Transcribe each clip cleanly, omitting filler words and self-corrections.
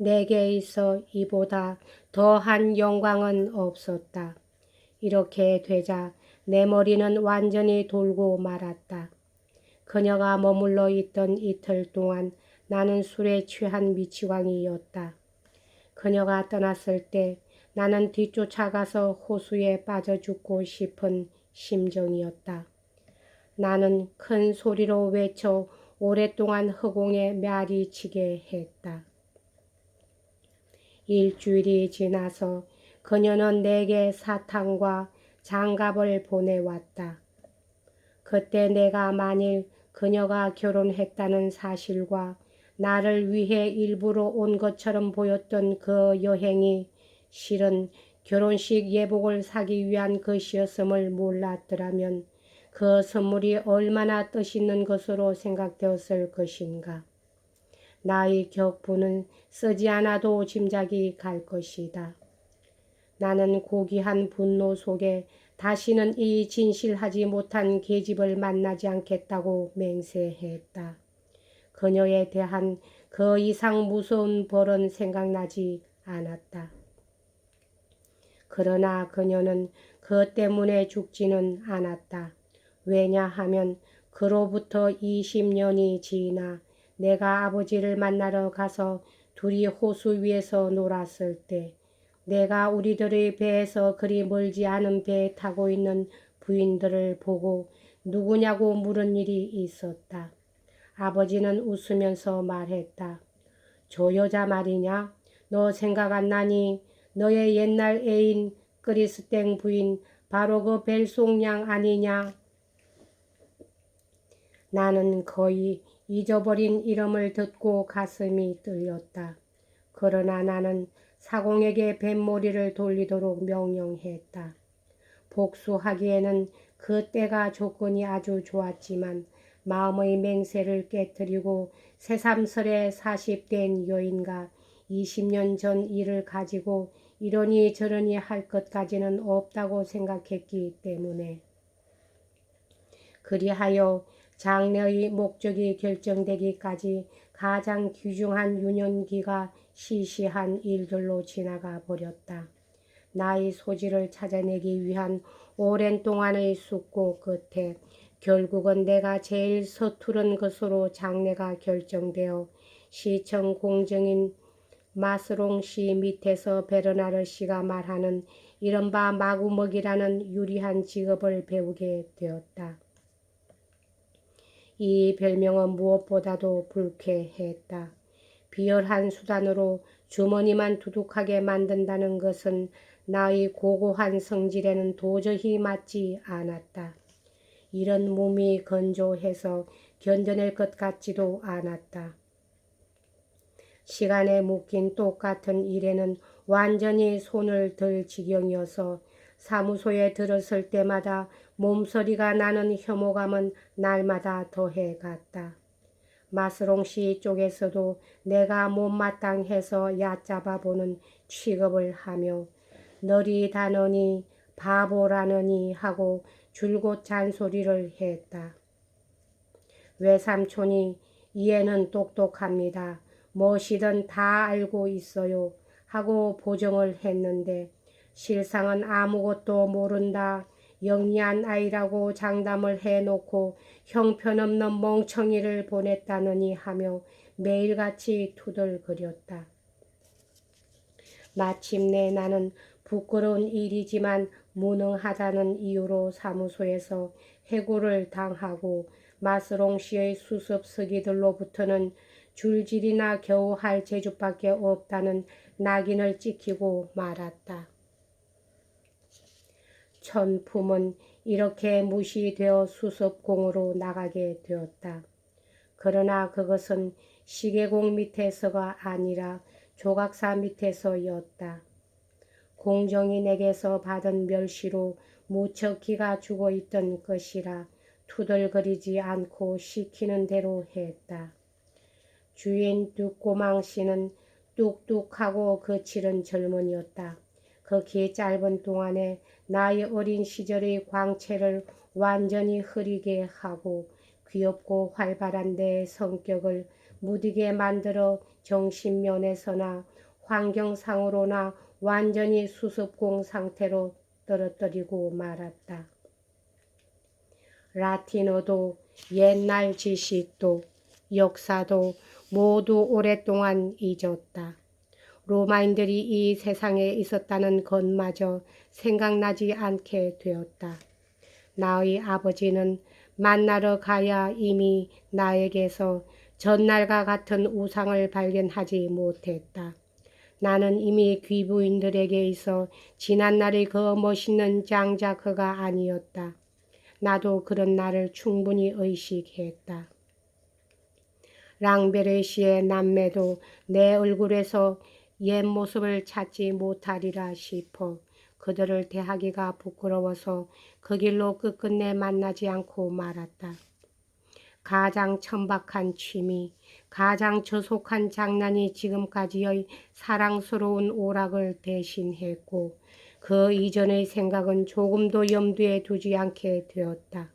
내게 있어 이보다 더한 영광은 없었다. 이렇게 되자 내 머리는 완전히 돌고 말았다. 그녀가 머물러 있던 이틀 동안 나는 술에 취한 미치광이였다. 그녀가 떠났을 때 나는 뒤쫓아가서 호수에 빠져 죽고 싶은 심정이었다. 나는 큰 소리로 외쳐 오랫동안 허공에 메아리치게 했다. 일주일이 지나서 그녀는 내게 사탕과 장갑을 보내왔다. 그때 내가 만일 그녀가 결혼했다는 사실과 나를 위해 일부러 온 것처럼 보였던 그 여행이 실은 결혼식 예복을 사기 위한 것이었음을 몰랐더라면 그 선물이 얼마나 뜻있는 것으로 생각되었을 것인가. 나의 격분은 쓰지 않아도 짐작이 갈 것이다. 나는 고귀한 분노 속에 다시는 이 진실하지 못한 계집을 만나지 않겠다고 맹세했다. 그녀에 대한 그 이상 무서운 벌은 생각나지 않았다. 그러나 그녀는 그 때문에 죽지는 않았다. 왜냐하면 그로부터 20년이 지나 내가 아버지를 만나러 가서 둘이 호수 위에서 놀았을 때 내가 우리들의 배에서 그리 멀지 않은 배에 타고 있는 부인들을 보고 누구냐고 물은 일이 있었다. 아버지는 웃으면서 말했다. 저 여자 말이냐? 너 생각 안 나니? 너의 옛날 애인 크리스땡 부인 바로 그 벨송양 아니냐? 나는 거의 잊어버린 이름을 듣고 가슴이 떨렸다. 그러나 나는 사공에게 뱃머리를 돌리도록 명령했다. 복수하기에는 그 때가 조건이 아주 좋았지만 마음의 맹세를 깨뜨리고 새삼스레 40대인 여인과 20년 전 일을 가지고 이러니 저러니 할 것까지는 없다고 생각했기 때문에 그리하여 장래의 목적이 결정되기까지 가장 귀중한 유년기가 시시한 일들로 지나가 버렸다. 나의 소질을 찾아내기 위한 오랜 동안의 숙고 끝에 결국은 내가 제일 서투른 것으로 장래가 결정되어 시청 공정인 마스롱 씨 밑에서 베르나르 씨가 말하는 이른바 마구먹이라는 유리한 직업을 배우게 되었다. 이 별명은 무엇보다도 불쾌했다. 비열한 수단으로 주머니만 두둑하게 만든다는 것은 나의 고고한 성질에는 도저히 맞지 않았다. 이런 몸이 건조해서 견뎌낼 것 같지도 않았다. 시간에 묶인 똑같은 일에는 완전히 손을 들 지경이어서 사무소에 들었을 때마다 몸서리가 나는 혐오감은 날마다 더해갔다. 마스롱 씨 쪽에서도 내가 못마땅해서 얕잡아보는 취급을 하며 너리 다너니 바보라느니 하고 줄곧 잔소리를 했다. 외삼촌이 이 애는 똑똑합니다. 무엇이든 다 알고 있어요. 하고 보정을 했는데 실상은 아무것도 모른다. 영리한 아이라고 장담을 해놓고 형편없는 멍청이를 보냈다느니 하며 매일같이 투덜거렸다. 마침내 나는 부끄러운 일이지만 무능하다는 이유로 사무소에서 해고를 당하고 마스롱 씨의 수습서기들로부터는 줄질이나 겨우 할 재주밖에 없다는 낙인을 찍히고 말았다. 천품은 이렇게 무시되어 수습공으로 나가게 되었다. 그러나 그것은 시계공 밑에서가 아니라 조각사 밑에서였다. 공정이 내게서 받은 멸시로 무척 기가 죽어있던 것이라 투덜거리지 않고 시키는 대로 했다. 주인 뚜꼬망 씨는 뚝뚝하고 거칠은 젊은이였다. 그 기 짧은 동안에 나의 어린 시절의 광채를 완전히 흐리게 하고 귀엽고 활발한 내 성격을 무디게 만들어 정신면에서나 환경상으로나 완전히 수습공 상태로 떨어뜨리고 말았다. 라틴어도 옛날 지식도 역사도 모두 오랫동안 잊었다. 로마인들이 이 세상에 있었다는 것마저 생각나지 않게 되었다. 나의 아버지는 만나러 가야 이미 나에게서 전날과 같은 우상을 발견하지 못했다. 나는 이미 귀부인들에게 있어 지난날의 그 멋있는 장자크가 아니었다. 나도 그런 날을 충분히 의식했다. 랑베르시의 남매도 내 얼굴에서 옛 모습을 찾지 못하리라 싶어 그들을 대하기가 부끄러워서 그 길로 끝끝내 만나지 않고 말았다. 가장 천박한 취미, 가장 저속한 장난이 지금까지의 사랑스러운 오락을 대신했고 그 이전의 생각은 조금도 염두에 두지 않게 되었다.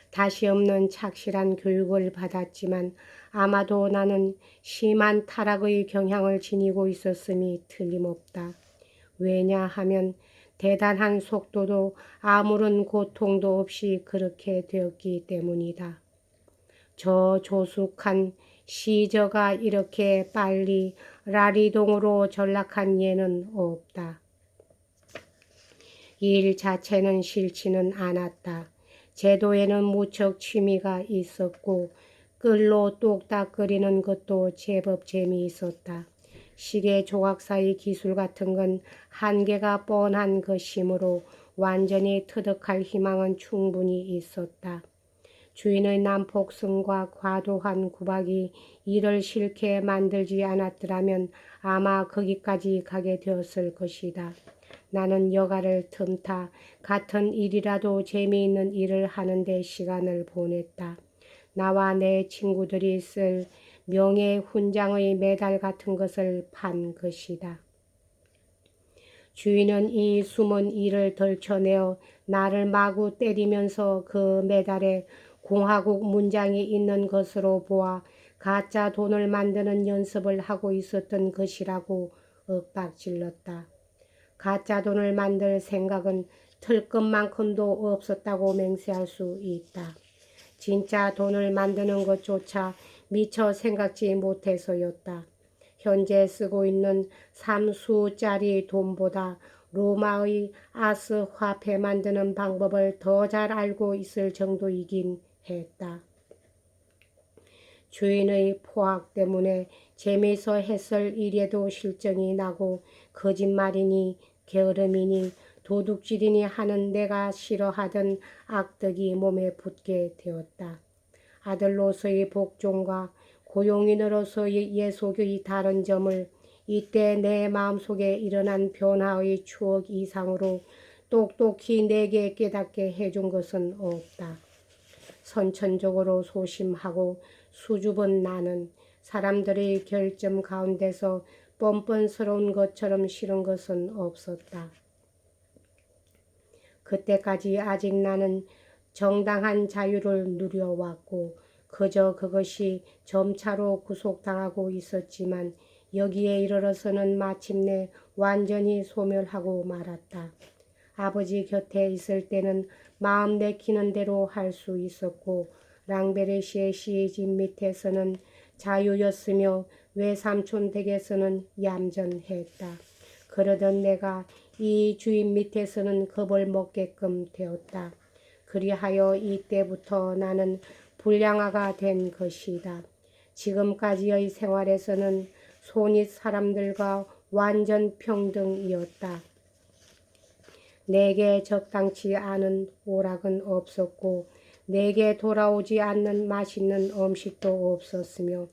다시 없는 착실한 교육을 받았지만 아마도 나는 심한 타락의 경향을 지니고 있었음이 틀림없다. 왜냐하면 대단한 속도도 아무런 고통도 없이 그렇게 되었기 때문이다. 저 조숙한 시저가 이렇게 빨리 라리동으로 전락한 예는 없다. 일 자체는 싫지는 않았다. 제도에는 무척 취미가 있었고 끌로 뚝딱 끓이는 것도 제법 재미있었다. 시계 조각사의 기술 같은 건 한계가 뻔한 것이므로 완전히 터득할 희망은 충분히 있었다. 주인의 난폭성과 과도한 구박이 일을 싫게 만들지 않았더라면 아마 거기까지 가게 되었을 것이다. 나는 여가를 틈타 같은 일이라도 재미있는 일을 하는데 시간을 보냈다. 나와 내 친구들이 쓸 명예훈장의 메달 같은 것을 판 것이다. 주인은 이 숨은 일을 덜쳐내어 나를 마구 때리면서 그 메달에 공화국 문장이 있는 것으로 보아 가짜 돈을 만드는 연습을 하고 있었던 것이라고 윽박질렀다. 가짜 돈을 만들 생각은 털끝만큼도 없었다고 맹세할 수 있다. 진짜 돈을 만드는 것조차 미처 생각지 못해서였다. 현재 쓰고 있는 3수짜리 돈보다 로마의 아스 화폐 만드는 방법을 더 잘 알고 있을 정도이긴 했다. 주인의 포악 때문에 재미있어 했을 일에도 실정이 나고 거짓말이니 게으름이니 도둑질이니 하는 내가 싫어하던 악덕이 몸에 붙게 되었다. 아들로서의 복종과 고용인으로서의 예속의 다른 점을 이때 내 마음속에 일어난 변화의 추억 이상으로 똑똑히 내게 깨닫게 해준 것은 없다. 선천적으로 소심하고 수줍은 나는 사람들의 결점 가운데서 뻔뻔스러운 것처럼 싫은 것은 없었다. 그때까지 아직 나는 정당한 자유를 누려왔고 그저 그것이 점차로 구속당하고 있었지만 여기에 이르러서는 마침내 완전히 소멸하고 말았다. 아버지 곁에 있을 때는 마음 내키는 대로 할 수 있었고 랑베르시의 시집 밑에서는 자유였으며 외삼촌 댁에서는 얌전했다. 그러던 내가 이 주인 밑에서는 겁을 먹게끔 되었다. 그리하여 이때부터 나는 불량아가 된 것이다. 지금까지의 생활에서는 손윗 사람들과 완전 평등이었다. 내게 적당치 않은 오락은 없었고 내게 돌아오지 않는 맛있는 음식도 없었으며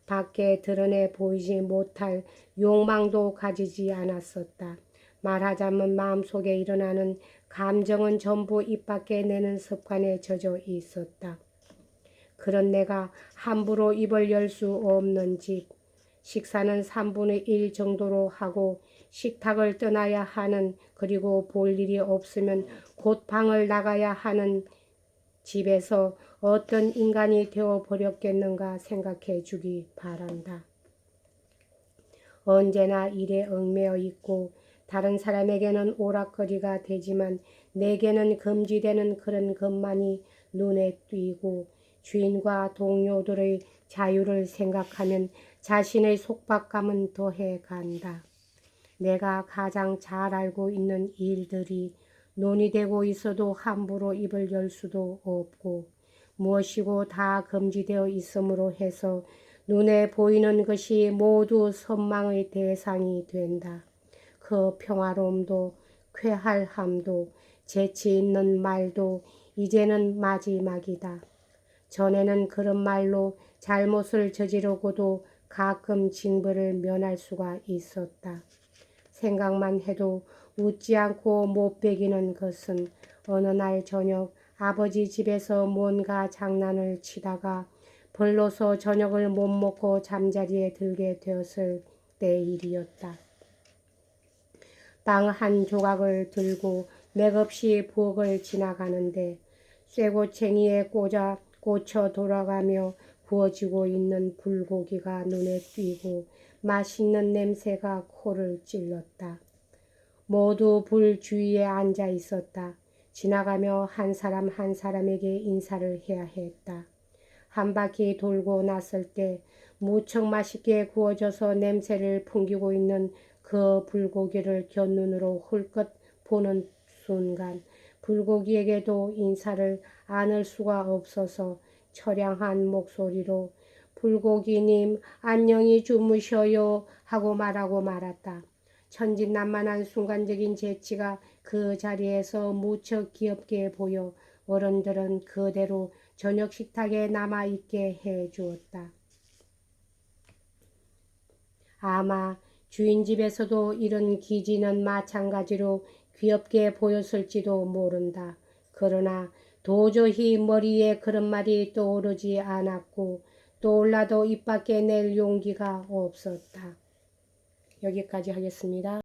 밖에 드러내 보이지 못할 욕망도 가지지 않았었다. 말하자면 마음속에 일어나는 감정은 전부 입 밖에 내는 습관에 젖어 있었다. 그런 내가 함부로 입을 열 수 없는 집, 식사는 3분의 1 정도로 하고 식탁을 떠나야 하는 그리고 볼 일이 없으면 곧 방을 나가야 하는 집에서 어떤 인간이 되어버렸겠는가 생각해 주기 바란다. 언제나 일에 얽매여 있고 다른 사람에게는 오락거리가 되지만 내게는 금지되는 그런 것만이 눈에 띄고 주인과 동료들의 자유를 생각하면 자신의 속박감은 더해 간다. 내가 가장 잘 알고 있는 일들이 논의되고 있어도 함부로 입을 열 수도 없고 무엇이고 다 금지되어 있으므로 해서 눈에 보이는 것이 모두 선망의 대상이 된다. 그 평화로움도 쾌활함도 재치 있는 말도 이제는 마지막이다. 전에는 그런 말로 잘못을 저지르고도 가끔 징벌을 면할 수가 있었다. 생각만 해도 웃지 않고 못 베기는 것은 어느 날 저녁 아버지 집에서 뭔가 장난을 치다가 벌로서 저녁을 못 먹고 잠자리에 들게 되었을 때 일이었다. 땅 한 조각을 들고 맥없이 부엌을 지나가는데 쇠고챙이에 꽂혀 돌아가며 구워지고 있는 불고기가 눈에 띄고 맛있는 냄새가 코를 찔렀다. 모두 불 주위에 앉아 있었다. 지나가며 한 사람 한 사람에게 인사를 해야 했다. 한 바퀴 돌고 났을 때 무척 맛있게 구워져서 냄새를 풍기고 있는 그 불고기를 곁눈으로 훌끗 보는 순간 불고기에게도 인사를 안을 수가 없어서 처량한 목소리로 불고기님 안녕히 주무셔요 하고 말하고 말았다. 천진난만한 순간적인 재치가 그 자리에서 무척 귀엽게 보여 어른들은 그대로 저녁 식탁에 남아있게 해주었다. 아마 주인 집에서도 이런 기지는 마찬가지로 귀엽게 보였을지도 모른다. 그러나 도저히 머리에 그런 말이 떠오르지 않았고 떠올라도 입 밖에 낼 용기가 없었다. 여기까지 하겠습니다.